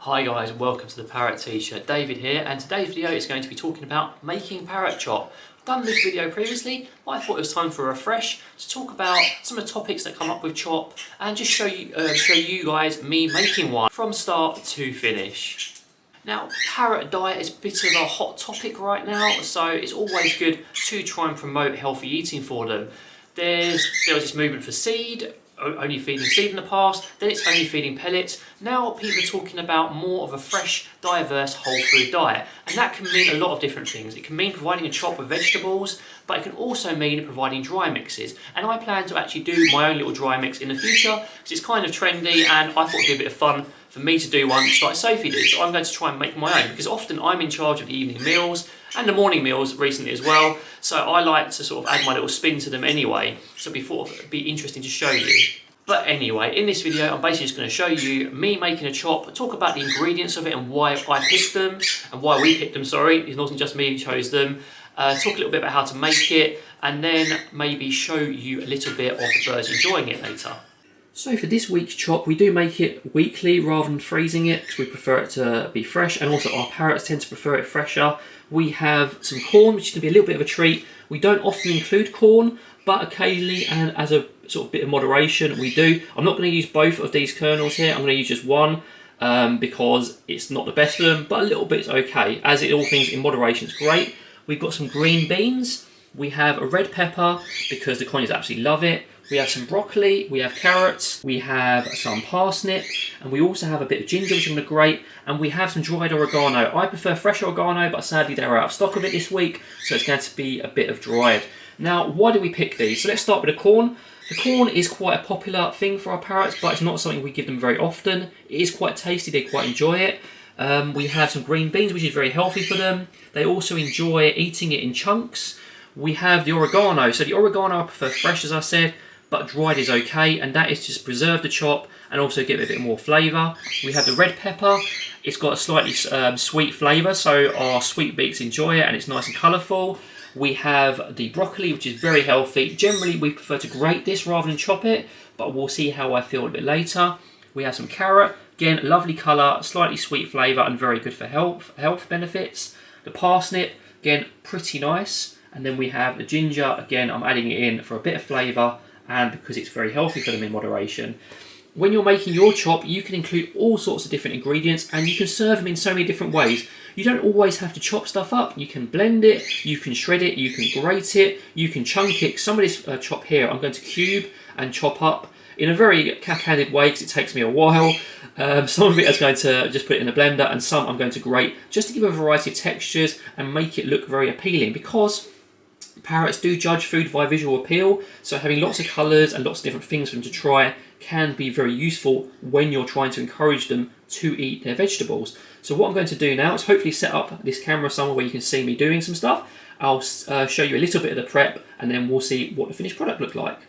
Hi guys, welcome to the Parrot Teacher. David here, and today's video is going to be talking about making parrot chop. I've done this video previously, but I thought it was time for a refresh to talk about some of the topics that come up with chop and just show you guys me making one from start to finish. Now, parrot diet is a bit of a hot topic right now, so it's always good to try and promote healthy eating for them. There was this movement for seed, only feeding seed in the past, then it's only feeding pellets. Now people are talking about more of a fresh, diverse, whole food diet. And that can mean a lot of different things. It can mean providing a chop with vegetables, but it can also mean providing dry mixes. And I plan to actually do my own little dry mix in the future, because it's kind of trendy and I thought it'd be a bit of fun for me to do one just like Sophie did. So I'm going to try and make my own, because often I'm in charge of the evening meals and the morning meals recently as well. So I like to sort of add my little spin to them anyway. So it'd be interesting to show you. But anyway, in this video, I'm basically just going to show you me making a chop, talk about the ingredients of it and why I picked them, and why we picked them, sorry. It wasn't just me who chose them. Talk a little bit about how to make it, and then maybe show you a little bit of the birds enjoying it later. So for this week's chop, we do make it weekly rather than freezing it, because we prefer it to be fresh, and also our parrots tend to prefer it fresher. We have some corn, which is going to be a little bit of a treat. We don't often include corn, but occasionally, and as a sort of bit of moderation, we do. I'm not going to use both of these kernels here. I'm going to use just one because it's not the best for them, but a little bit's okay. As it all things in moderation, it's great. We've got some green beans. We have a red pepper because the connies absolutely love it. We have some broccoli, we have carrots, we have some parsnip, and we also have a bit of ginger, which is going to grate, and we have some dried oregano. I prefer fresh oregano, but sadly they're out of stock of it this week, so it's going to be a bit of dried. Now, why do we pick these? So let's start with the corn. The corn is quite a popular thing for our parrots, but it's not something we give them very often. It is quite tasty, they quite enjoy it. We have some green beans, which is very healthy for them. They also enjoy eating it in chunks. We have the oregano. So the oregano I prefer fresh, as I said, but dried is okay, and that is just preserve the chop and also give it a bit more flavour. We have the red pepper. It's got a slightly sweet flavour, so our sweet beaks enjoy it, and it's nice and colourful. We have the broccoli, which is very healthy. Generally, we prefer to grate this rather than chop it, but we'll see how I feel a bit later. We have some carrot. Again, lovely colour, slightly sweet flavour, and very good for health benefits. The parsnip, again, pretty nice. And then we have the ginger. Again, I'm adding it in for a bit of flavour and because it's very healthy for them in moderation. When you're making your chop, you can include all sorts of different ingredients and you can serve them in so many different ways. You don't always have to chop stuff up. You can blend it, you can shred it, you can grate it, you can chunk it. Some of this chop here I'm going to cube and chop up in a very cack-handed way because it takes me a while. Some of it is going to just put it in a blender, and some I'm going to grate just to give a variety of textures and make it look very appealing, because parrots do judge food by visual appeal, so having lots of colours and lots of different things for them to try can be very useful when you're trying to encourage them to eat their vegetables. So what I'm going to do now is hopefully set up this camera somewhere where you can see me doing some stuff. I'll show you a little bit of the prep, and then we'll see what the finished product looks like.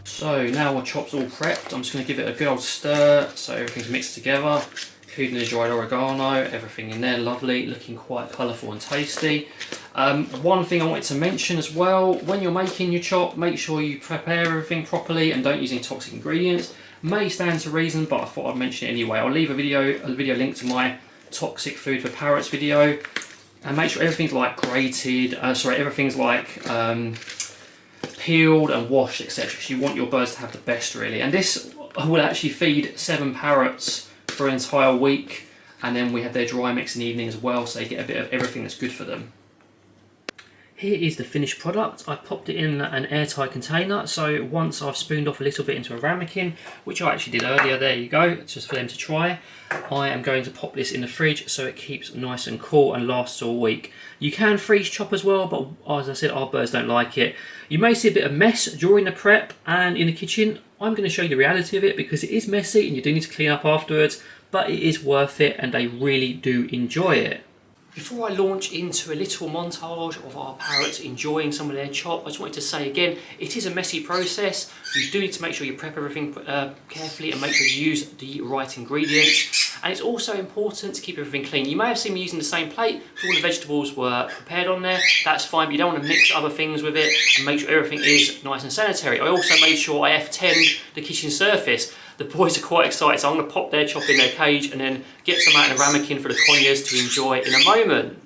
So now our chop's all prepped, I'm just going to give it a good old stir so everything's mixed together, including the dried oregano, everything in there, lovely, looking quite colourful and tasty. One thing I wanted to mention as well, when you're making your chop, make sure you prepare everything properly and don't use any toxic ingredients. May stand to reason, but I thought I'd mention it anyway. I'll leave a video link to my toxic food for parrots video, and make sure everything's like grated, everything's like peeled and washed, etc. because you want your birds to have the best, really. And this will actually feed 7 parrots for an entire week, and then we have their dry mix in the evening as well, so they get a bit of everything that's good for them. Here is the finished product. I popped it in an airtight container, so once I've spooned off a little bit into a ramekin, which I actually did earlier, there you go, just for them to try, I am going to pop this in the fridge so it keeps nice and cool and lasts all week. You can freeze chop as well, but as I said, our birds don't like it. You may see a bit of mess during the prep and in the kitchen. I'm going to show you the reality of it because it is messy and you do need to clean up afterwards, but it is worth it and they really do enjoy it. Before I launch into a little montage of our parrots enjoying some of their chop, I just wanted to say again, it is a messy process. You do need to make sure you prep everything carefully and make sure you use the right ingredients. And it's also important to keep everything clean. You may have seen me using the same plate, all the vegetables were prepared on there. That's fine, but you don't want to mix other things with it, and make sure everything is nice and sanitary. I also made sure I F10'd the kitchen surface. The boys are quite excited, so I'm going to pop their chop in their cage and then get some out in a ramekin for the conures to enjoy in a moment.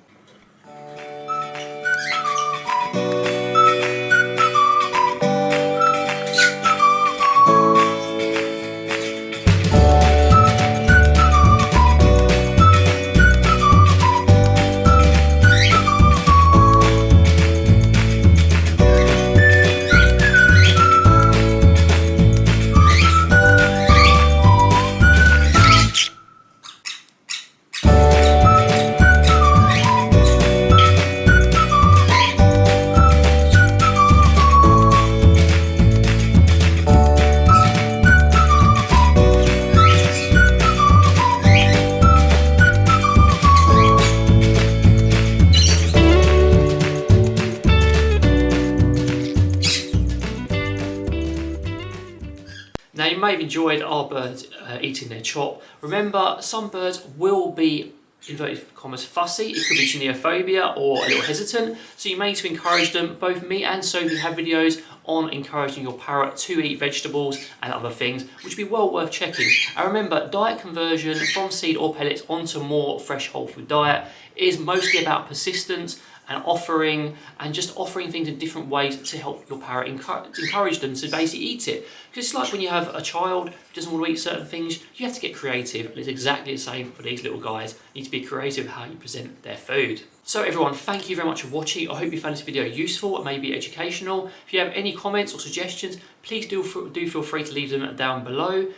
Now you may have enjoyed our birds eating their chop. Remember, some birds will be, inverted commas, fussy. It could be geneophobia or a little hesitant, so you may need to encourage them. Both me and Sophie have videos on encouraging your parrot to eat vegetables and other things, which would be well worth checking. And remember, diet conversion from seed or pellets onto more fresh whole food diet is mostly about persistence and just offering things in different ways to help your parrot encourage them to basically eat it. Because it's like when you have a child who doesn't want to eat certain things, you have to get creative, and it's exactly the same for these little guys. You need to be creative with how you present their food. So everyone, thank you very much for watching. I hope you found this video useful and maybe educational. If you have any comments or suggestions, please do feel free to leave them down below.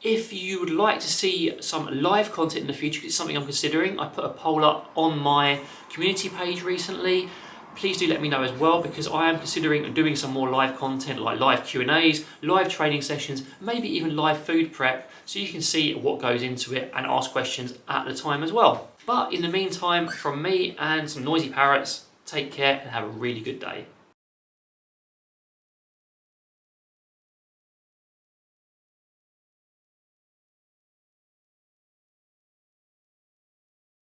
If you would like to see some live content in the future, it's something I'm considering. I put a poll up on my community page recently. Please do let me know as well, because I am considering doing some more live content like live Q&As, live training sessions, maybe even live food prep, so you can see what goes into it and ask questions at the time as well. But in the meantime, from me and some noisy parrots, take care and have a really good day.